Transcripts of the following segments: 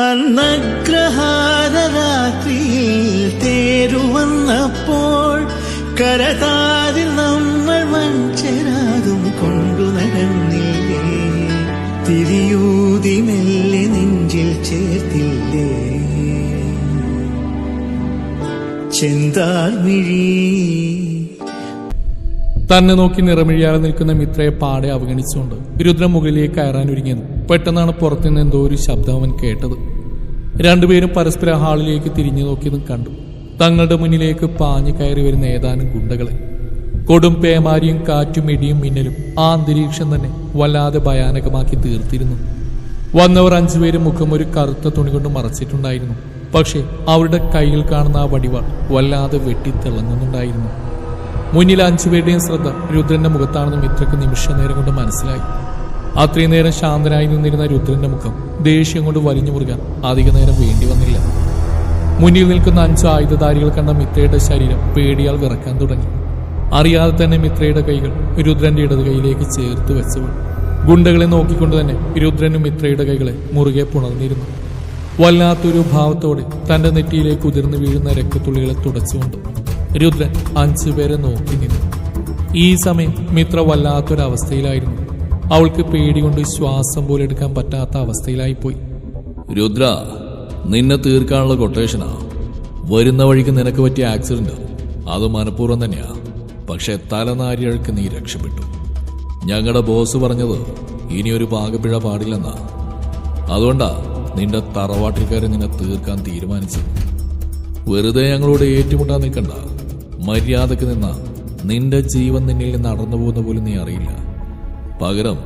അന്നഗ്രഹാരരാത്രിയിൽ തേരുവന്നപ്പോൾ കരതാരിൽ നമ്മൾ മൺചെരാതും കൊണ്ടു നടന്നില്ലേ, തിരിയൂതി മെല്ലെ നെഞ്ചിൽ ചേർത്തില്ലേ ചെന്താർമിഴി. തന്നെ നോക്കി നിറമിഴിയാതെ നിൽക്കുന്ന മിത്രയെ പാടെ അവഗണിച്ചുകൊണ്ട് രുദ്രൻ മുകളിലേക്ക് കയറാൻ ഒരുങ്ങിയത്. പെട്ടെന്നാണ് പുറത്തുനിന്ന് എന്തോ ഒരു ശബ്ദം അവൻ കേട്ടത്. രണ്ടുപേരും പരസ്പരം ഹാളിലേക്ക് തിരിഞ്ഞു നോക്കിയതും കണ്ടു. തങ്ങളുടെ മുന്നിലേക്ക് പാഞ്ഞു കയറി വരുന്ന ഏതാനും ഗുണ്ടകളെ. കൊടും പേമാരിയും കാറ്റും ഇടിയും മിന്നലും ആ അന്തരീക്ഷം തന്നെ വല്ലാതെ ഭയാനകമാക്കി തീർത്തിരുന്നു. വന്നവർ 5 പേരും മുഖം ഒരു കറുത്ത തുണി കൊണ്ട് മറച്ചിട്ടുണ്ടായിരുന്നു. പക്ഷെ അവരുടെ കയ്യിൽ കാണുന്ന ആ വടിവാൾ വല്ലാതെ വെട്ടിത്തിളങ്ങുന്നുണ്ടായിരുന്നു. മുന്നിൽ 5 പേരുടെയും ശ്രദ്ധ രുദ്രന്റെ മുഖത്താണെന്ന് മിത്രക്ക് നിമിഷ നേരം കൊണ്ട് മനസ്സിലായി. അത്രയും നേരം ശാന്തനായി നിന്നിരുന്ന രുദ്രന്റെ മുഖം ദേഷ്യം കൊണ്ട് വലിഞ്ഞു മുറുകാൻ അധിക നേരം വേണ്ടി വന്നില്ല. മുന്നിൽ നിൽക്കുന്ന 5 ആയുധധാരികൾ കണ്ട മിത്രയുടെ ശരീരം പേടിയാൽ വിറക്കാൻ തുടങ്ങി. അറിയാതെ തന്നെ മിത്രയുടെ കൈകൾ രുദ്രന്റെ ഇടത് കൈയിലേക്ക് ചേർത്ത് വെച്ചവൾ. ഗുണ്ടകളെ നോക്കിക്കൊണ്ട് തന്നെ രുദ്രനും മിത്രയുടെ കൈകളെ മുറുകെ പുണർന്നിരുന്നു. വല്ലാത്തൊരു ഭാവത്തോടെ തന്റെ നെറ്റിയിലേക്ക് ഉതിർന്നു വീഴുന്ന രക്തത്തുള്ളികളെ തുടച്ചുകൊണ്ട് രുദ്രൻ 5 പേരെ നോക്കി നിന്നു. ഈ സമയം മിത്ര വല്ലാത്തൊരവസ്ഥയിലായിരുന്നു. അവൾക്ക് പേടി കൊണ്ട് ശ്വാസം പോലെ എടുക്കാൻ പറ്റാത്ത അവസ്ഥയിലായിപ്പോയി. രുദ്ര, നിന്നെ തീർക്കാനുള്ള കൊട്ടേഷനാ. വരുന്ന വഴിക്ക് നിനക്ക് പറ്റിയ ആക്സിഡന്റ് അത് മനഃപൂർവ്വം തന്നെയാ. പക്ഷെ തലനാരിഴക്ക് നീ രക്ഷപ്പെട്ടു. ഞങ്ങളുടെ ബോസ് പറഞ്ഞത് ഇനിയൊരു പാകപ്പിഴ പാടില്ലെന്നാ. അതുകൊണ്ടാ നിന്റെ തറവാട്ടിൽക്കാരെ നിന്നെ തീർക്കാൻ തീരുമാനിച്ചു. വെറുതെ ഞങ്ങളോട് ഏറ്റുമുട്ടാൻ നിൽക്കണ്ട. മര്യാദക്ക് നിന്ന നിന്റെ ജീവൻ നിന്നിൽ നിന്ന് നടന്നു പോകുന്ന പോലും നീ അറിയില്ല. പകരം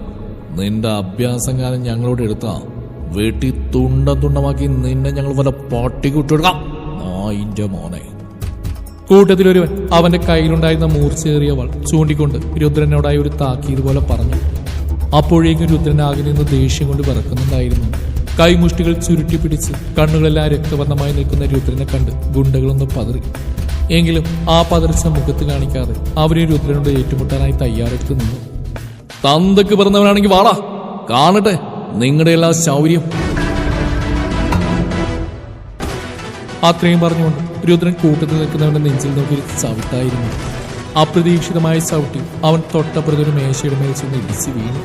നിന്റെ അഭ്യാസംകാലം ഞങ്ങളോട് എടുത്താ വെട്ടി തുണ്ടമാക്കി നിന്നെ ഞങ്ങൾ വല്ല പാട്ടിക്ക് വിട്ടുകൊടുക്കാം. നായിന്റെ മോനെ. കൂട്ടത്തിലൊരുവൻ അവന്റെ കയ്യിലുണ്ടായിരുന്ന മൂർച്ചയേറിയ വാൾ ചൂണ്ടിക്കൊണ്ട് രുദ്രനോടായി ഒരു താക്കീത് പോലെ പറഞ്ഞു. അപ്പോഴേക്കും രുദ്രനാകെ നിന്ന് ദേഷ്യം കൊണ്ട് വിറക്കുന്നുണ്ടായിരുന്നു. കൈമുഷ്ടികൾ ചുരുട്ടിപ്പിടിച്ച് കണ്ണുകളെല്ലാം രക്തവർണ്ണമായി നിൽക്കുന്ന രുദ്രനെ കണ്ട് ഗുണ്ടകളൊന്ന് പതറി. എങ്കിലും ആ പതർച്ച മുഖത്ത് കാണിക്കാതെ അവരെ രുദ്രനോട് ഏറ്റുമുട്ടാനായി തയ്യാറെടുത്ത് നിന്നു. തന്തക്ക് പറഞ്ഞവനാണെങ്കിൽ വാടാ, കാണട്ടെ നിങ്ങളുടെ എല്ലാ ശൗര്യം. അത്രയും പറഞ്ഞുകൊണ്ട് രുദ്രൻ കൂട്ടത്തിൽ നിൽക്കുന്നവന്റെ നെഞ്ചിൽ നോക്കി ചവിട്ടായിരുന്നു. അപ്രതീക്ഷിതമായ ചവിട്ടി അവൻ തൊട്ടപ്പുറത്തൊരു മേശയുടെ മേൽ ചെന്ന് ഇടിച്ച് വീണു.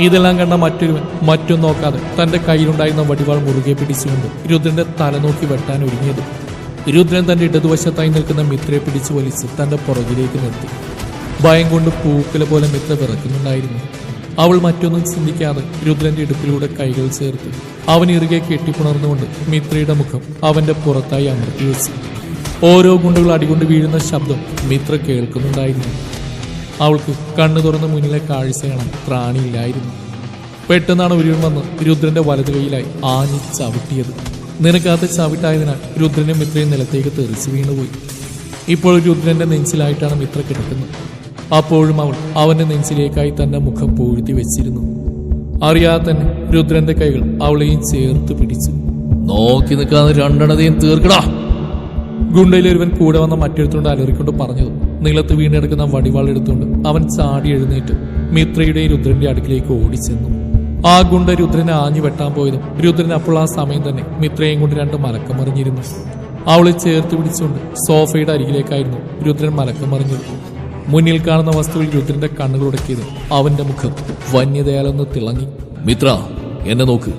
ഇതെല്ലാം കണ്ട മറ്റൊരുവൻ മറ്റൊന്നും നോക്കാതെ തന്റെ കയ്യിലുണ്ടായിരുന്ന വടിവാൾ മുറുകെ പിടിച്ചുകൊണ്ട് രുദ്രന്റെ തല നോക്കി വെട്ടാൻ ഒരുങ്ങിയത്. രുദ്രൻ തന്റെ ഇടതുവശത്തായി നിൽക്കുന്ന മിത്രയെ പിടിച്ചു വലിച്ച് തന്റെ പുറകിലേക്ക് നിർത്തി. ഭയം കൊണ്ട് പൂക്കല പോലെ മിത്ര വിറക്കുന്നുണ്ടായിരുന്നു. അവൾ മറ്റൊന്നും ചിന്തിക്കാതെ രുദ്രന്റെ ഇടുപ്പിലൂടെ കൈകൾ ചേർത്ത് അവൻ ഇറുകെ കെട്ടിപ്പുണർന്നുകൊണ്ട് മിത്രയുടെ മുഖം അവന്റെ പുറത്തായി അമർത്തി വെച്ചു. ഓരോ ഗുണ്ടുകൾ അടികൊണ്ട് വീഴുന്ന ശബ്ദം മിത്ര കേൾക്കുന്നുണ്ടായിരുന്നു. അവൾക്ക് കണ്ണു തുറന്ന് മുന്നിലെ കാഴ്ച കാണാൻ പ്രാണിയില്ലായിരുന്നു. പെട്ടെന്നാണ് ഒരുവൻ വന്ന് രുദ്രന്റെ വലതു കൈയിലായി ആഞ്ഞി ചവിട്ടിയത്. നിനക്കാത്ത ചവിട്ടായതിനാൽ രുദ്രന്റെ മിത്രയും നിലത്തേക്ക് തെറിച്ചു വീണുപോയി. ഇപ്പോൾ രുദ്രന്റെ നെഞ്ചിലായിട്ടാണ് മിത്ര കിടക്കുന്നത്. അപ്പോഴും അവൾ അവന്റെ നെഞ്ചിലേക്കായി തന്റെ മുഖം പൂഴ്ത്തി വെച്ചിരുന്നു. അറിയാതെ തന്നെ രുദ്രന്റെ കൈകൾ അവളെയും ചേർത്ത് പിടിച്ചു. നോക്കി നിൽക്കാതെ രണ്ടെണ്ണതയും തീർക്കടാ. ഗുണ്ടയിലൊരുവൻ കൂടെ വന്ന മറ്റൊരുത്തോണ്ട് അലറിക്കൊണ്ട് പറഞ്ഞത് നിലത്ത് വീണെടുക്കുന്ന വടിവാൾ എടുത്തുകൊണ്ട് അവൻ ചാടി എഴുന്നേറ്റ് മിത്രയുടെ രുദ്രന്റെ അടുക്കിലേക്ക് ഓടിച്ചെന്നു. ആ ഗുണ്ട രുദ്രനെ ആഞ്ഞു വെട്ടാൻ പോയതും രുദ്രൻ അപ്പോൾ ആ സമയം തന്നെ മിത്രയും കൊണ്ട് 2 മലക്കം മറിഞ്ഞിരുന്നു. അവളെ ചേർത്ത് പിടിച്ചുകൊണ്ട് സോഫയുടെ അരികിലേക്കായിരുന്നു രുദ്രൻ മലക്കം മറിഞ്ഞത്. മുന്നിൽ കാണുന്ന വസ്തുവിൽ രുദ്രന്റെ കണ്ണുകളുടക്കിയത് അവന്റെ മുഖം വന്യതയാലൊന്ന് തിളങ്ങി. മിത്ര, എന്നെ നോക്ക്.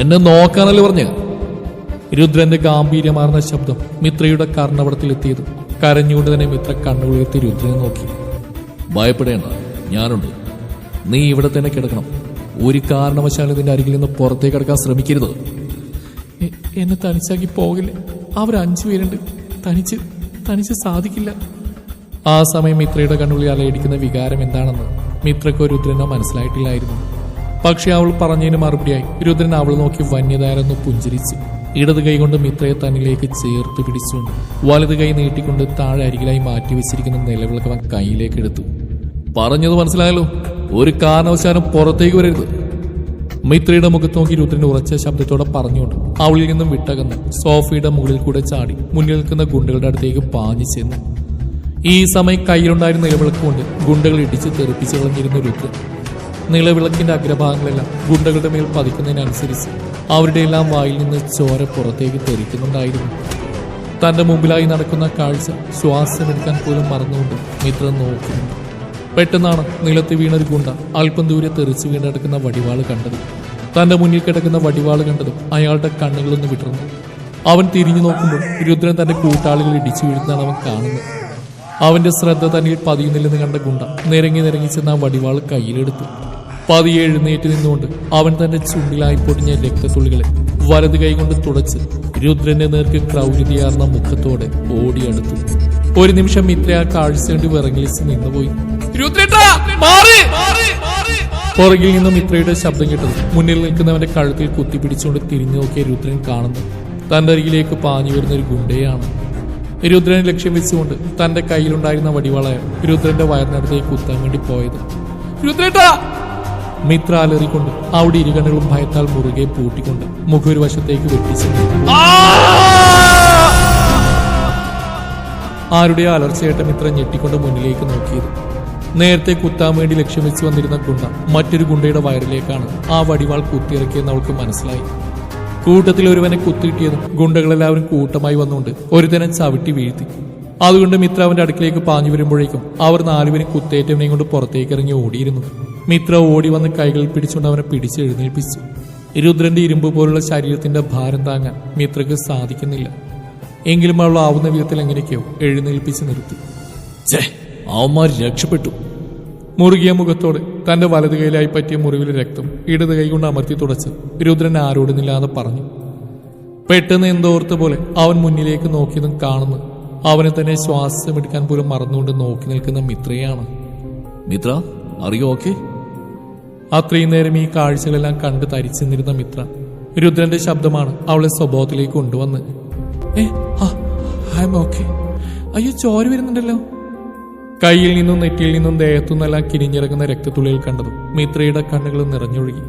എന്നെ നോക്കാനല്ലേ പറഞ്ഞ്. രുദ്രന്റെ ഗാംഭീര്യമാർന്ന ശബ്ദം മിത്രയുടെ കർണപടത്തിലെത്തിയതും കരഞ്ഞുകൊണ്ട് തന്നെ മിത്ര കണ്ണുകളുയർത്തി രുദ്രനെ നോക്കി. ഭയപ്പെടേണ്ട, ഞാനുണ്ട്. നീ ഇവിടെ തന്നെ കിടക്കണം. ഒരു കാരണവശാലും ഇതിന്റെ അരികിൽ നിന്ന് പുറത്തേക്ക് കിടക്കാൻ ശ്രമിക്കരുത്. എന്നെ തനിച്ചാക്കി പോകില്ല. അവർ 5 പേരുണ്ട്. തനിച്ച് സാധിക്കില്ല. ആ സമയം മിത്രയുടെ കണ്ണുകളിൽ അലയടിക്കുന്ന വികാരം എന്താണെന്ന് മിത്രക്കോ രുദ്രനോ മനസ്സിലായിട്ടില്ലായിരുന്നു. പക്ഷെ അവൾ പറഞ്ഞതിന് മറുപടിയായി രുദ്രൻ അവൾ നോക്കി വന്യതാരെന്ന് പുഞ്ചിരിച്ചു. ഇടത് കൈ കൊണ്ട് മിത്രയെ തന്നിലേക്ക് ചേർത്ത് പിടിച്ചുകൊണ്ട് വലത് കൈ നീട്ടിക്കൊണ്ട് താഴെ അരികിലായി മാറ്റിവെച്ചിരിക്കുന്ന നിലവിളക്ക് അവൻ കൈയിലേക്ക് എടുത്തു. പറഞ്ഞത് മനസ്സിലായല്ലോ. ഒരു കാരണവശാലും പുറത്തേക്ക് വരരുത്. മിത്രയുടെ മുഖത്ത് നോക്കി രുദ്രൻ ഉറച്ച ശബ്ദത്തോടെ പറഞ്ഞുകൊണ്ട് അവളിൽ നിന്നും വിട്ടകന്ന് സോഫയുടെ മുകളിൽ കൂടെ ചാടി മുന്നിൽ നിൽക്കുന്ന ഗുണ്ടകളുടെ അടുത്തേക്ക് പാഞ്ഞു ചെന്നു. ഈ സമയം കയ്യിലുണ്ടായിരുന്ന നിലവിളക്ക് കൊണ്ട് ഗുണ്ടകൾ ഇടിച്ച് തെറിപ്പിച്ച് കളഞ്ഞിരുന്ന രുദ്രൻ നിലവിളക്കിന്റെ അഗ്രഭാഗങ്ങളെല്ലാം ഗുണ്ടകളുടെ മേൽ പതിക്കുന്നതിനനുസരിച്ച് അവരുടെ എല്ലാം വായിൽ നിന്ന് ചോര പുറത്തേക്ക് തെറിക്കുന്നുണ്ടായിരുന്നു. തന്റെ മുമ്പിലായി നടക്കുന്ന കാഴ്ച ശ്വാസമെടുക്കാൻ പോലും മറന്നുകൊണ്ട് മിത്ര നോക്കുന്നുണ്ട്. പെട്ടെന്നാണ് നിലത്ത് വീണൊരു ഗുണ്ട അല്പം ദൂരെ തെറിച്ചു വീണ്ടെടുക്കുന്ന വടിവാള് കണ്ടത്. തന്റെ മുന്നിൽ കിടക്കുന്ന വടിവാള് കണ്ടതും അയാളുടെ കണ്ണുകളൊന്ന് വിടർന്നു. അവൻ തിരിഞ്ഞു നോക്കുമ്പോൾ രുദ്രൻ തന്റെ കൂട്ടാളികൾ ഇടിച്ചു വീഴുന്നതാണ് അവൻ കാണുന്നത്. അവന്റെ ശ്രദ്ധ തന്നിൽ പതിയുന്നില്ലെന്ന് കണ്ട ഗുണ്ട നിരങ്ങി ചെന്ന് ആ വടിവാള് കയ്യിലെടുത്തു. പതിയെ എഴുന്നേറ്റ് നിന്നുകൊണ്ട് അവൻ തന്റെ ചുണ്ടിലായി പൊടിഞ്ഞ രക്തത്തുള്ളികളെ വലത് കൈകൊണ്ട് തുടച്ച് രുദ്രന്റെ നേർക്ക് ക്രൗര്യതയാർന്ന മുഖത്തോടെ ഓടിയടുത്തു. ഒരു നിമിഷം മിത്ര ആ കാഴ്ച കണ്ട് വിറങ്ങിലിച്ച് നിന്നുപോയി. പുറകിൽ നിന്നും മിത്രയുടെ ശബ്ദം കേട്ടത് മുന്നിൽ നിൽക്കുന്നവന്റെ കഴുത്തിൽ കുത്തിപ്പിടിച്ചുകൊണ്ട് തിരിഞ്ഞു നോക്കിയ രുദ്രൻ കാണുന്നു തന്റെ അരികിലേക്ക് പാഞ്ഞു വരുന്ന ഒരു ഗുണ്ടയാണ്. രുദ്രനെ ലക്ഷ്യം വെച്ചുകൊണ്ട് തന്റെ കയ്യിലുണ്ടായിരുന്ന വടിവാളായ രുദ്രന്റെ വയറിനടുത്തേക്ക് കുത്താൻ വേണ്ടി പോയത്. മിത്ര അലറിക്കൊണ്ട് അവിടെ ഇരുകണ്ണുകളും ഭയത്താൽ മുറുകെ പൂട്ടിക്കൊണ്ട് മുഖം ഒരു വശത്തേക്ക് വെട്ടിച്ചു. ആരുടെ അലർച്ചയായിട്ട് മിത്ര ഞെട്ടിക്കൊണ്ട് മുന്നിലേക്ക് നോക്കിയത്. നേരത്തെ കുത്താൻ വേണ്ടി ലക്ഷ്യം വെച്ച് വന്നിരുന്ന ഗുണ്ട മറ്റൊരു ഗുണ്ടയുടെ വയറിലേക്കാണ് ആ വടിവാൾ കുത്തിയിറക്കിയെന്ന് അവൾക്ക് മനസ്സിലായി. കൂട്ടത്തിൽ ഒരുവനെ കുത്തിയിട്ടിയതും ഗുണ്ടകളെല്ലാവരും കൂട്ടമായി വന്നുകൊണ്ട് ഒരുതനെ ചവിട്ടി വീഴ്ത്തി. അതുകൊണ്ട് മിത്ര അവന്റെ അടുക്കിലേക്ക് പാഞ്ഞു വരുമ്പോഴേക്കും അവർ നാലുപേരും കുത്തേറ്റവനെയും കൊണ്ട് പുറത്തേക്ക് ഇറങ്ങി ഓടിയിരുന്നു. മിത്ര ഓടി വന്ന് കൈകളിൽ പിടിച്ചുകൊണ്ട് അവനെ പിടിച്ച് എഴുന്നേൽപ്പിച്ചു. രുദ്രന്റെ ഇരുമ്പ് പോലുള്ള ശരീരത്തിന്റെ ഭാരം താങ്ങാൻ മിത്രക്ക് സാധിക്കുന്നില്ല. എങ്കിലും അവൾ ആവുന്ന വിധത്തിൽ എങ്ങനെയൊക്കെയോ എഴുന്നേൽപ്പിച്ച് നിർത്തി. അവന്മാർ രക്ഷപ്പെട്ടു. മുറുകിയ മുഖത്തോടെ തന്റെ വലത് കൈയിലായി പറ്റിയ മുറിവിലെ രക്തം ഇടത് കൈകൊണ്ട് അമർത്തി തുടച്ച് രുദ്രൻ ആരോടുന്നില്ലാതെ പറഞ്ഞു. പെട്ടെന്ന് എന്തോർത്ത പോലെ അവൻ മുന്നിലേക്ക് നോക്കിയതും കാണുന്നു അവനെ തന്നെ ശ്വാസമെടുക്കാൻ പോലും മറന്നുകൊണ്ട് നോക്കി നിൽക്കുന്ന മിത്രയാണ്. മിത്ര, അറിയോ? ഓക്കെ. അത്രയും നേരം ഈ കാഴ്ചകളെല്ലാം കണ്ട് തരിച്ചു നിന്നിരുന്ന മിത്ര രുദ്രന്റെ ശബ്ദമാണ് അവളെ സ്വഭാവത്തിലേക്ക് കൊണ്ടുവന്ന്. അയ്യോ, ചോര വരുന്നുണ്ടല്ലോ. കയ്യിൽ നിന്നും നെറ്റിയിൽ നിന്നും ദേഹത്തുനിന്നെല്ലാം കിരിഞ്ഞിറങ്ങുന്ന രക്തത്തുള്ളികൾ കണ്ടതും മിത്രയുടെ കണ്ണുകൾ നിറഞ്ഞൊഴുകി.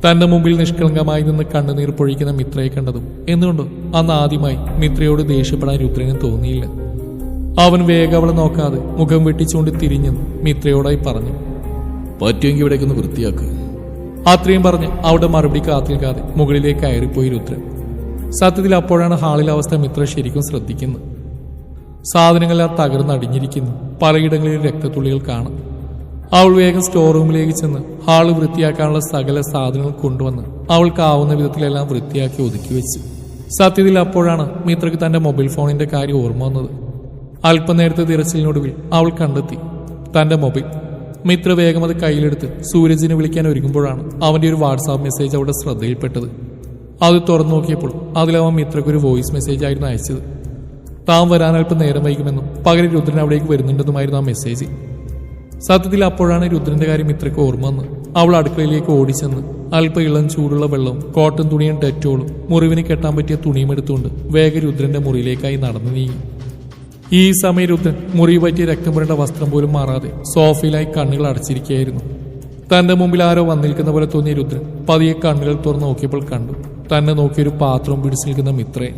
തന്റെ മുമ്പിൽ നിഷ്കളങ്കമായി നിന്ന് കണ്ണുനീർ പൊഴിക്കുന്ന മിത്രയെ കണ്ടതും എന്തുകൊണ്ടോ അന്ന് ആദ്യമായി മിത്രയോട് ദേഷ്യപ്പെടാൻ രുദ്രന് തോന്നിയില്ല. അവൻ വേഗം അവളെ നോക്കാതെ മുഖം വെട്ടിച്ചുകൊണ്ട് തിരിഞ്ഞെന്ന് മിത്രയോടായി പറഞ്ഞു. പറ്റുമെങ്കിൽ ഇവിടേക്കൊന്ന് വൃത്തിയാക്കുക. അത്രയും പറഞ്ഞ് അവിടെ മറുപടി കാത്തിരിക്കാതെ മുകളിലേക്ക് കയറിപ്പോയി രുദ്രൻ. സത്യത്തിൽ അപ്പോഴാണ് ഹാളിലെ അവസ്ഥ മിത്ര ശരിക്കും ശ്രദ്ധിക്കുന്നത്. സാധനങ്ങളെല്ലാം തകർന്നടിഞ്ഞിരിക്കുന്നു. പലയിടങ്ങളിലും രക്തത്തുള്ളികൾ കാണാം. അവൾ വേഗം സ്റ്റോർ റൂമിലേക്ക് ചെന്ന് ഹാള് വൃത്തിയാക്കാനുള്ള സകല സാധനങ്ങൾ കൊണ്ടുവന്ന് അവൾക്കാവുന്ന വിധത്തിലെല്ലാം വൃത്തിയാക്കി ഒതുക്കി വെച്ചു. സത്യത്തിൽ അപ്പോഴാണ് മിത്രക്ക് തന്റെ മൊബൈൽ ഫോണിന്റെ കാര്യം ഓർമ്മ വന്നത്. അല്പനേരത്തെ തിരച്ചിലിനൊടുവിൽ അവൾ കണ്ടെത്തി തന്റെ മൊബൈൽ. മിത്ര വേഗം അത് കയ്യിലെടുത്ത് സൂരജിനെ വിളിക്കാൻ ഒരുങ്ങുമ്പോഴാണ് അവന്റെ ഒരു വാട്സാപ്പ് മെസ്സേജ് അവിടെ ശ്രദ്ധയിൽപ്പെട്ടത്. അത് തുറന്നു നോക്കിയപ്പോൾ അതിലവൻ മിത്രക്കൊരു വോയിസ് മെസ്സേജ് ആയിരുന്നു അയച്ചത്. താൻ വരാൻ അല്പം നേരം വൈകുമെന്നും പകരം രുദ്രൻ അവിടേക്ക് വരുന്നുണ്ടെന്നുമായിരുന്നു ആ മെസ്സേജ്. സത്യത്തിൽ അപ്പോഴാണ് രുദ്രന്റെ കാര്യം മിത്രക്ക് ഓർമ്മ വന്ന് അവൾ അടുക്കളയിലേക്ക് ഓടിച്ചെന്ന് അല്പം ഇളം ചൂടുള്ള വെള്ളവും കോട്ടൺ തുണിയും ഡെറ്റോളും മുറിവിന് കെട്ടാൻ പറ്റിയ തുണിയും എടുത്തുകൊണ്ട് വേഗം രുദ്രന്റെ മുറിയിലേക്കായി നടന്നു നീങ്ങി. ഈ സമയം രുദ്രൻ മുറി പറ്റിയ രക്തം പുരണ്ട വസ്ത്രം പോലും മാറാതെ സോഫയിലായി കണ്ണുകൾ അടച്ചിരിക്കുകയായിരുന്നു. തന്റെ മുമ്പിൽ ആരോ വന്നിരിക്കുന്ന പോലെ തോന്നിയ രുദ്രൻ പതിയെ കണ്ണുകൾ തുറന്ന് നോക്കിയപ്പോൾ കണ്ടു തന്നെ നോക്കിയൊരു പാത്രവും പിടിച്ചു നിൽക്കുന്ന മിത്രയെ.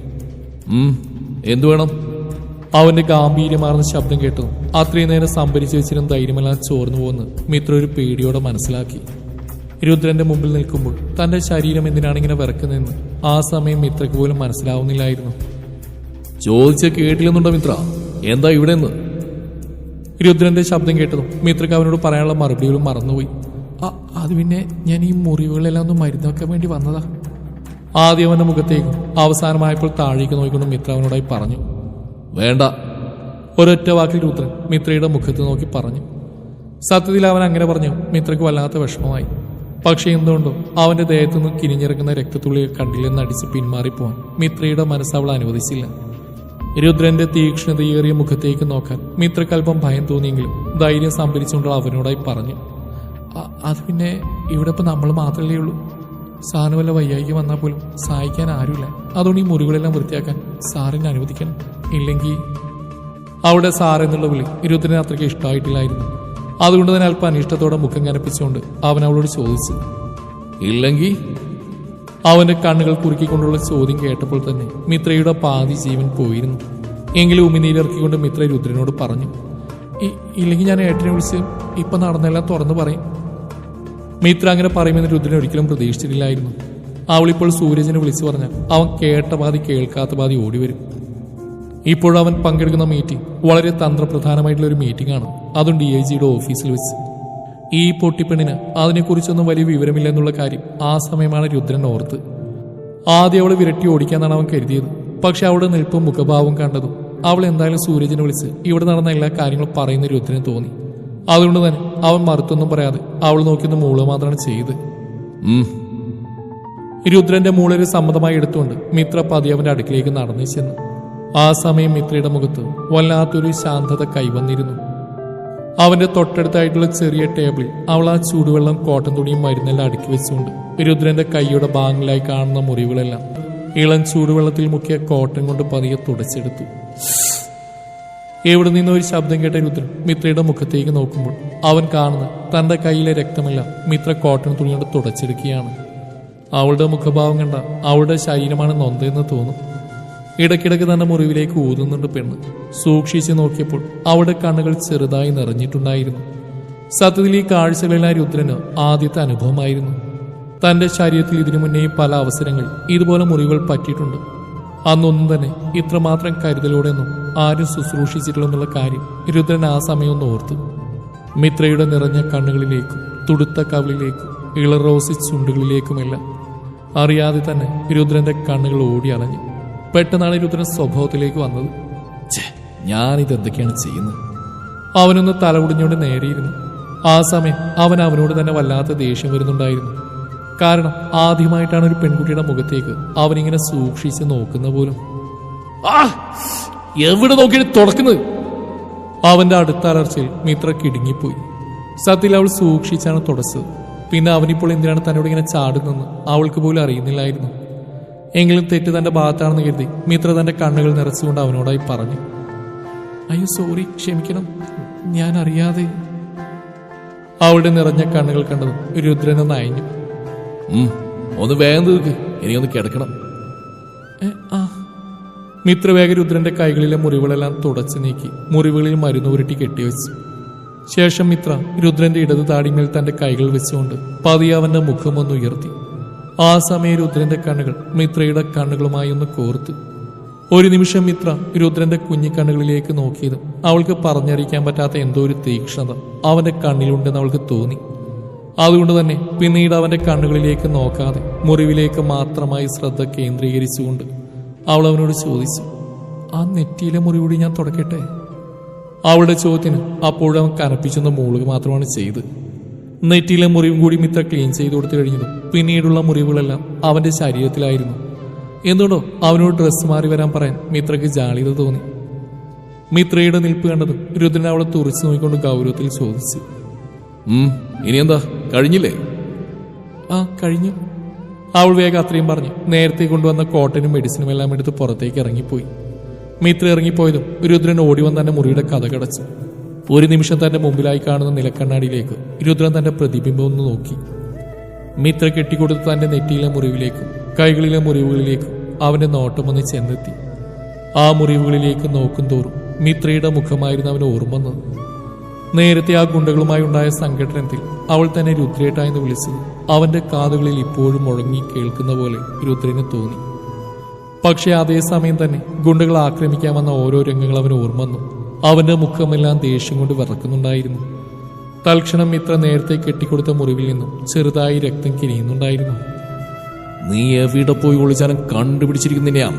എന്തു വേണം? അവന്റെ ഗാംഭീര്യമാർന്ന ശബ്ദം കേട്ടതും അത്രയും നേരം സംഭരിച്ചു വെച്ചിരുന്ന ധൈര്യമെല്ലാം ചോർന്നു പോകുന്ന മിത്ര ഒരു പേടിയോടെ മനസ്സിലാക്കി. രുദ്രന്റെ മുമ്പിൽ നിൽക്കുമ്പോൾ തന്റെ ശരീരം എന്തിനാണ് ഇങ്ങനെ വിറക്കുന്നതെന്ന് ആ സമയം മിത്രക്ക് പോലും മനസ്സിലാവുന്നില്ലായിരുന്നു. ചോദിച്ച കേട്ടില്ലെന്നുണ്ടോ മിത്ര? എന്താ ഇവിടെ നിന്ന്? രുദ്രന്റെ ശബ്ദം കേട്ടതും മിത്രക്ക് അവനോട് പറയാനുള്ള മറുപടികളും മറന്നുപോയി. അത് പിന്നെ ഞാൻ ഈ മുറിവുകളെല്ലാം ഒന്ന് മരുന്ന് വെക്കാൻ വേണ്ടി വന്നതാ. ആദ്യം അവന്റെ മുഖത്തേക്കും അവസാനമായപ്പോൾ താഴേക്ക് നോക്കിക്കൊണ്ട് മിത്ര അവനോടായി പറഞ്ഞു. വേണ്ട. ഒരൊറ്റ വാക്കിൽ രുദ്രൻ മിത്രയുടെ മുഖത്ത് നോക്കി പറഞ്ഞു. സത്യത്തിൽ അവൻ അങ്ങനെ പറഞ്ഞു മിത്രക്ക് വല്ലാത്ത വിഷമമായി. പക്ഷെ എന്തുകൊണ്ടോ അവന്റെ ദേഹത്തു നിന്ന് കിനിഞ്ഞിറങ്ങുന്ന രക്തത്തുള്ളിയെ കണ്ടില്ലെന്ന് അടിച്ച് പിന്മാറിപ്പോവാൻ മിത്രയുടെ മനസ്സ് അവൾ അനുവദിച്ചില്ല. രുദ്രന്റെ തീക്ഷ്ണതയേറിയ മുഖത്തേക്ക് നോക്കാൻ മിത്രക്കൽപ്പം ഭയം തോന്നിയെങ്കിലും ധൈര്യം സംഭരിച്ചുകൊണ്ട് അവനോടായി പറഞ്ഞു. അത് പിന്നെ ഇവിടെ ഇപ്പൊ നമ്മൾ മാത്രമല്ലേ ഉള്ളൂ. സാറിന് വല്ല വയ്യായിക്ക് വന്നാൽ പോലും സഹായിക്കാൻ ആരുമില്ല. അതുകൊണ്ട് ഈ മുറികളെല്ലാം വൃത്തിയാക്കാൻ സാറിനെ അനുവദിക്കണം. ഇല്ലെങ്കിൽ അവിടെ സാർ എന്നുള്ള വിളി രുദ്രന് അത്രയ്ക്ക് ഇഷ്ടമായിട്ടില്ലായിരുന്നു. അതുകൊണ്ട് തന്നെ അല്പം അനിഷ്ടത്തോടെ മുഖം കനപ്പിച്ചുകൊണ്ട് അവൻ അവളോട് ചോദിച്ചു. ഇല്ലെങ്കിൽ? അവന്റെ കണ്ണുകൾ കുറുക്കിക്കൊണ്ടുള്ള ചോദ്യം കേട്ടപ്പോൾ തന്നെ മിത്രയുടെ പാതി ജീവൻ പോയിരുന്നു. എങ്കിലും ഉമിനീരിറക്കിക്കൊണ്ട് മിത്ര രുദ്രനോട് പറഞ്ഞു. ഇല്ലെങ്കിൽ ഞാൻ ഏട്ടനെ വിളിച്ച് ഇപ്പൊ നടന്നെല്ലാം തുറന്നു പറയും. മിത്ര അങ്ങനെ പറയുമെന്ന് രുദ്രൻ ഒരിക്കലും പ്രതീക്ഷിച്ചിട്ടില്ലായിരുന്നു. അവളിപ്പോൾ സൂരജിനെ വിളിച്ചു പറഞ്ഞാൽ അവൻ കേട്ട പാതി കേൾക്കാത്ത പാതി ഓടിവരും. ഇപ്പോഴവൻ പങ്കെടുക്കുന്ന മീറ്റിംഗ് വളരെ തന്ത്രപ്രധാനമായിട്ടുള്ള ഒരു മീറ്റിംഗ് ആണ്. അതും DIGയുടെ ഓഫീസിൽ വെച്ച്. ഈ പൊട്ടിപ്പെണ്ണിന് അതിനെക്കുറിച്ചൊന്നും വലിയ വിവരമില്ലെന്നുള്ള കാര്യം ആ സമയമാണ് രുദ്രൻ ഓർത്ത്. ആദ്യം അവളെ വിരട്ടി ഓടിക്കാന്നാണ് അവൻ കരുതിയത്. പക്ഷെ അവളുടെ നിൽപ്പും മുഖഭാവവും കണ്ടതും അവൾ എന്തായാലും സൂരജിനെ വിളിച്ച് ഇവിടെ നടന്ന എല്ലാ കാര്യങ്ങളും പറയുന്ന രുദ്രന് തോന്നി. അതുകൊണ്ട് തന്നെ അവൻ മറുത്തൊന്നും പറയാതെ അവൾ നോക്കിയൊന്ന് മൂള മാത്രമാണ് ചെയ്ത്. രുദ്രന്റെ മൂളൊരു സമ്മതമായി എടുത്തുകൊണ്ട് മിത്ര പതി അവന്റെ അടുക്കിലേക്ക് നടന്നു ചെന്നു. ആ സമയം മിത്രയുടെ മുഖത്ത് വല്ലാത്തൊരു ശാന്തത കൈവന്നിരുന്നു. അവന്റെ തൊട്ടടുത്തായിട്ടുള്ള ചെറിയ ടേബിളിൽ അവൾ ആ ചൂടുവെള്ളം കോട്ടൺ തുണിയും മരുന്നെല്ലാം അടുക്കി വെച്ചുകൊണ്ട് രുദ്രന്റെ കൈയുടെ ഭാഗങ്ങളിലായി കാണുന്ന മുറിവുകളെല്ലാം ഇളം ചൂടുവെള്ളത്തിൽ മുക്കിയ കോട്ടൺ കൊണ്ട് പതിയെ തുടച്ചെടുത്തു. എവിടെ നിന്നോ ഒരു ശബ്ദം കേട്ട രുദ്രൻ മിത്രയുടെ മുഖത്തേക്ക് നോക്കുമ്പോൾ അവൻ കാണുന്ന തന്റെ കയ്യിലെ രക്തമെല്ലാം മിത്ര കോട്ടൺ തുണി കൊണ്ട് തുടച്ചെടുക്കുകയാണ്. അവളുടെ മുഖഭാവം കണ്ട അവളുടെ ശരീരമാണ് നൊന്തെന്ന് തോന്നും. ഇടയ്ക്കിടയ്ക്ക് തന്റെ മുറിവിലേക്ക് ഊതുന്നുണ്ട് പെണ്ണ്. സൂക്ഷിച്ചു നോക്കിയപ്പോൾ അവളുടെ കണ്ണുകൾ ചെറുതായി നിറഞ്ഞിട്ടുണ്ടായിരുന്നു. സത്യത്തിൽ ഈ കാഴ്ചകളെല്ലാം രുദ്രന് ആദ്യത്തെ അനുഭവമായിരുന്നു. തന്റെ ശരീരത്തിൽ ഇതിനു മുന്നേ പല അവസരങ്ങളിൽ ഇതുപോലെ മുറിവുകൾ പറ്റിയിട്ടുണ്ട്. അന്നൊന്നും തന്നെ ഇത്രമാത്രം കരുതലോടെയൊന്നും ആരും ശുശ്രൂഷിച്ചിട്ടില്ലെന്നുള്ള കാര്യം രുദ്രൻ ആ സമയം ഒന്ന് ഓർത്തു. മിത്രയുടെ നിറഞ്ഞ കണ്ണുകളിലേക്കും തുടുത്ത കവിളിലേക്കും ഇളറോസി ചുണ്ടുകളിലേക്കുമെല്ലാം അറിയാതെ തന്നെ രുദ്രന്റെ കണ്ണുകൾ ഓടി അലഞ്ഞു. പെട്ടെന്നാണ് രുദ്രൻ സ്വഭാവത്തിലേക്ക് വന്നത്. ഞാനിതെന്തൊക്കെയാണ് ചെയ്യുന്നത്? അവനൊന്ന് തലകുടിഞ്ഞുകൊണ്ട് നേരെയിരുന്നു. ആ സമയം അവനോട് തന്നെ വല്ലാത്ത ദേഷ്യം വരുന്നുണ്ടായിരുന്നു. കാരണം ആദ്യമായിട്ടാണ് ഒരു പെൺകുട്ടിയുടെ മുഖത്തേക്ക് അവനിങ്ങനെ സൂക്ഷിച്ച് നോക്കുന്ന പോലും. എവിടെ നോക്കിയിട്ട് തുടക്കുന്നത്? അവന്റെ അടുത്ത അലർച്ചയിൽ മിത്ര കിടുങ്ങിപ്പോയി. സത്യത്തിൽ അവൾ സൂക്ഷിച്ചാണ് തുടച്ചത്. പിന്നെ അവനിപ്പോൾ എന്തിനാണ് തന്നോട് ഇങ്ങനെ ചാടുന്നെന്ന് അവൾക്ക് പോലും അറിയുന്നില്ലായിരുന്നു. എങ്കിലും തെറ്റ് തന്റെ ഭാഗത്താണെന്ന് കരുതി മിത്ര തന്റെ കണ്ണുകൾ നിറച്ചുകൊണ്ട് അവനോടായി പറഞ്ഞു. അയ്യോ സോറി, ക്ഷമിക്കണം, ഞാൻ അറിയാതെ. അവളുടെ നിറഞ്ഞ കണ്ണുകൾ കണ്ടതും രുദ്രനെ നയഞ്ഞു. ഒന്ന് വേഗം തീർക്ക്, എനിക്കൊന്ന് കിടക്കണം. മിത്ര വേഗം രുദ്രന്റെ കൈകളിലെ മുറിവുകളെല്ലാം തുടച്ചു നീക്കി മുറിവുകളിൽ മരുന്ന് ഉരുട്ടി കെട്ടിവെച്ചു. ശേഷം മിത്ര രുദ്രന്റെ ഇടത് താടിമേൽ തന്റെ കൈകൾ വെച്ചുകൊണ്ട് പതിയെ അവന്റെ മുഖം ഒന്ന് ഉയർത്തി. ആ സമയം രുദ്രന്റെ കണ്ണുകൾ മിത്രയുടെ കണ്ണുകളുമായി ഒന്ന് കോർത്തു. ഒരു നിമിഷം മിത്ര രുദ്രന്റെ കുഞ്ഞിക്കണ്ണുകളിലേക്ക് നോക്കിയതും അവൾക്ക് പറഞ്ഞറിയിക്കാൻ പറ്റാത്ത എന്തോ ഒരു തീക്ഷ്ണത അവന്റെ കണ്ണിലുണ്ടെന്ന് അവൾക്ക് തോന്നി. അതുകൊണ്ട് തന്നെ പിന്നീട് അവന്റെ കണ്ണുകളിലേക്ക് നോക്കാതെ മുറിവിലേക്ക് മാത്രമായി ശ്രദ്ധ കേന്ദ്രീകരിച്ചുകൊണ്ട് അവൾ അവനോട് ചോദിച്ചു, ആ നെറ്റിയിലെ മുറിവൂടി ഞാൻ തുടക്കട്ടെ? അവളുടെ ചോദ്യത്തിന് അപ്പോഴവൻ കനപ്പിച്ചെന്ന മൂളുക മാത്രമാണ് ചെയ്ത്. നെറ്റിയിലെ മുറിവും കൂടി മിത്ര ക്ലീൻ ചെയ്ത് കൊടുത്തു കഴിഞ്ഞതും പിന്നീടുള്ള മുറിവുകളെല്ലാം അവന്റെ ശരീരത്തിലായിരുന്നു. എന്തുകൊണ്ടോ അവനോട് ഡ്രസ്സ് മാറി വരാൻ പറയാൻ മിത്രയ്ക്ക് ജാളിത തോന്നി. മിത്രയുടെ നിൽപ്പ് കണ്ടതും രുദ്രൻ അവളെ തുറച്ചു നോക്കിക്കൊണ്ട് ഗൗരവത്തിൽ ചോദിച്ചു, ഇനി എന്താ, കഴിഞ്ഞില്ലേ? കഴിഞ്ഞു. അവൾ വേഗം അത്രയും പറഞ്ഞു നേരത്തെ കൊണ്ടുവന്ന കോട്ടനും മെഡിസിനും എല്ലാം എടുത്ത് പുറത്തേക്ക് ഇറങ്ങിപ്പോയി. മിത്ര ഇറങ്ങിപ്പോയതും രുദ്രൻ ഓടി വന്ന് തന്റെ മുറിയുടെ കഥ കടച്ചു. ഒരു നിമിഷം തന്റെ മുമ്പിലായി കാണുന്ന നിലക്കണ്ണാടിയിലേക്ക് രുദ്രൻ തന്റെ പ്രതിബിംബം ഒന്ന് നോക്കി. മിത്ര കെട്ടിക്കൊടുത്ത് തന്റെ നെറ്റിയിലെ മുറിവിലേക്കും കൈകളിലെ മുറിവുകളിലേക്കും അവന്റെ നോട്ടം ഒന്ന് ചെന്നെത്തി. ആ മുറിവുകളിലേക്ക് നോക്കും തോറും മിത്രയുടെ മുഖമായിരുന്നു അവന് ഓർമ്മ വന്നത്. നേരത്തെ ആ ഗുണ്ടകളുമായി ഉണ്ടായ സംഘടനത്തിൽ അവൾ തന്നെ രുദ്രേട്ടായെന്ന് വിളിച്ചത് അവന്റെ കാതുകളിൽ ഇപ്പോഴും മുഴങ്ങി കേൾക്കുന്ന പോലെ രുദ്രന് തോന്നി. പക്ഷെ അതേസമയം തന്നെ ഗുണ്ടകൾ ആക്രമിക്കാൻ വന്ന ഓരോ രംഗങ്ങൾ അവന് ഓർമ്മ വന്നു. അവന്റെ മുഖമെല്ലാം ദേഷ്യം കൊണ്ട് വിറക്കുന്നുണ്ടായിരുന്നു. തൽക്ഷണം മിത്ര നേരത്തെ കെട്ടിക്കൊടുത്ത മുറിവിൽ നിന്നും ചെറുതായി രക്തം കിനിയുന്നുണ്ടായിരുന്നു. നീ എവിടെ പോയി ഒളിച്ചാലും കണ്ടുപിടിച്ചിരിക്കുന്നില്ല.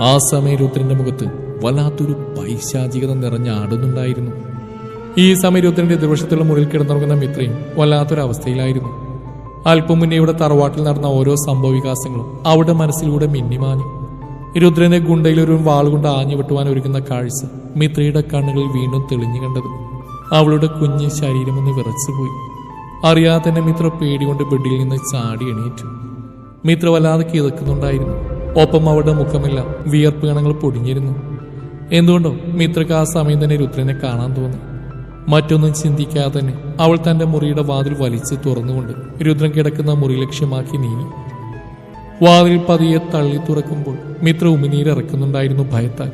ആ സമയം രുദ്രന്റെ മുഖത്ത് വല്ലാത്തൊരു പൈശാചികത നിറഞ്ഞാടുന്നുണ്ടായിരുന്നു. ഈ സമയം രുദ്രന്റെ എതിർവശത്തുള്ള മുറിയിൽ കിടന്നുറങ്ങുന്ന മിത്രയും വല്ലാത്തൊരവസ്ഥയിലായിരുന്നു. അല്പം മുന്നേ ഇവിടെ തറവാട്ടിൽ നടന്ന ഓരോ സംഭവ വികാസങ്ങളും അവരുടെ മനസ്സിലൂടെ മിന്നിമാഞ്ഞു. രുദ്രനെ ഗുണ്ടയിലൊരു വാളുകൊണ്ട് ആഞ്ഞു വെട്ടുവാൻ ഒരുക്കുന്ന കാഴ്ച മിത്രയുടെ കണ്ണുകളിൽ വീണ്ടും തെളിഞ്ഞു കണ്ടത് അവളുടെ കുഞ്ഞ് ശരീരമൊന്ന് വിറച്ചുപോയി. അറിയാതെ തന്നെ മിത്ര പേടികൊണ്ട് ബെഡിൽ നിന്ന് ചാടി എണീറ്റു. മിത്ര വല്ലാതെ കിതക്കുന്നുണ്ടായിരുന്നു. ഒപ്പം അവളുടെ മുഖമെല്ലാം വിയർപ്പ് കണങ്ങൾ പൊടിഞ്ഞിരുന്നു. എന്തുകൊണ്ടോ മിത്രക്ക് ആ സമയം തന്നെ രുദ്രനെ കാണാൻ തോന്നി. മറ്റൊന്നും ചിന്തിക്കാതെ തന്നെ അവൾ തന്റെ മുറിയുടെ വാതിൽ വലിച്ചു തുറന്നുകൊണ്ട് രുദ്രൻ കിടക്കുന്ന മുറി ലക്ഷ്യമാക്കി നീങ്ങി. വാതിൽ പതിയെ തള്ളി തുറക്കുമ്പോൾ മിത്ര ഉമിനീരിറക്കുന്നുണ്ടായിരുന്നു ഭയത്താൽ.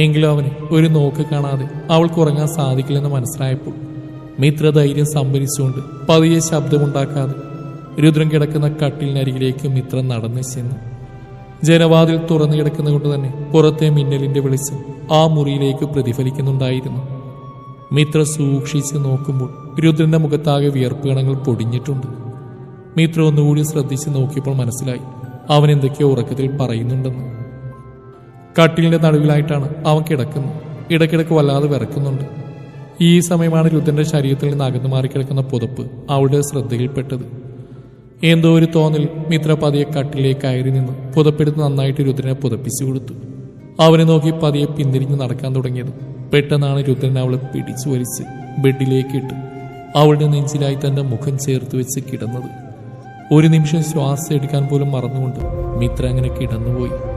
എങ്കിലും അവന് ഒരു നോക്ക് കാണാതെ അവൾക്ക് ഉറങ്ങാൻ സാധിക്കില്ലെന്ന് മനസ്സിലായപ്പോൾ മിത്ര ധൈര്യം സംഭരിച്ചുകൊണ്ട് പതിയെ ശബ്ദമുണ്ടാക്കാതെ രുദ്രൻ കിടക്കുന്ന കട്ടിലിനരികിലേക്ക് മിത്ര നടന്നു ചെന്നു. ജനവാതിൽ തുറന്നു കിടക്കുന്നതുകൊണ്ട് തന്നെ പുറത്തെ മിന്നലിന്റെ വെളിച്ചം ആ മുറിയിലേക്ക് പ്രതിഫലിക്കുന്നുണ്ടായിരുന്നു. മിത്ര സൂക്ഷിച്ച് നോക്കുമ്പോൾ രുദ്രന്റെ മുഖത്താകെ വിയർപ്പ് കണങ്ങൾ പൊടിഞ്ഞിട്ടുണ്ട്. മിത്ര ഒന്നുകൂടി ശ്രദ്ധിച്ച് നോക്കിയപ്പോൾ മനസ്സിലായി അവൻ എന്തൊക്കെയോ ഉറക്കത്തിൽ പറയുന്നുണ്ടെന്ന്. കട്ടിലിന്റെ നടുവിലായിട്ടാണ് അവൻ കിടക്കുന്നത്. ഇടയ്ക്കിടയ്ക്ക് വല്ലാതെ വിറക്കുന്നുണ്ട്. ഈ സമയമാണ് രുദ്രന്റെ ശരീരത്തിൽ നിന്ന് അകന്നു മാറിക്കിടക്കുന്ന പുതപ്പ് അവളുടെ ശ്രദ്ധയിൽപ്പെട്ടത്. എന്തോ ഒരു തോന്നൽ മിത്ര പതിയെ കട്ടിലേക്ക് കയറി നിന്ന് പുതപ്പെടുത്ത് നന്നായിട്ട് രുദ്രനെ പുതപ്പിച്ചു കൊടുത്തു. അവനെ നോക്കി പതിയെ പിന്തിരിഞ്ഞ് നടക്കാൻ തുടങ്ങിയത്. പെട്ടെന്നാണ് രുദ്രൻ അവളെ പിടിച്ചു വലിച്ച് ബെഡിലേക്ക് ഇട്ട് അവളുടെ നെഞ്ചിലായി തന്റെ മുഖം ചേർത്ത് വെച്ച് കിടന്നത്. ഒരു നിമിഷം ശ്വാസം എടുക്കാൻ പോലും മറന്നുകൊണ്ട് മിത്ര അങ്ങനെ കിടന്നുപോയി.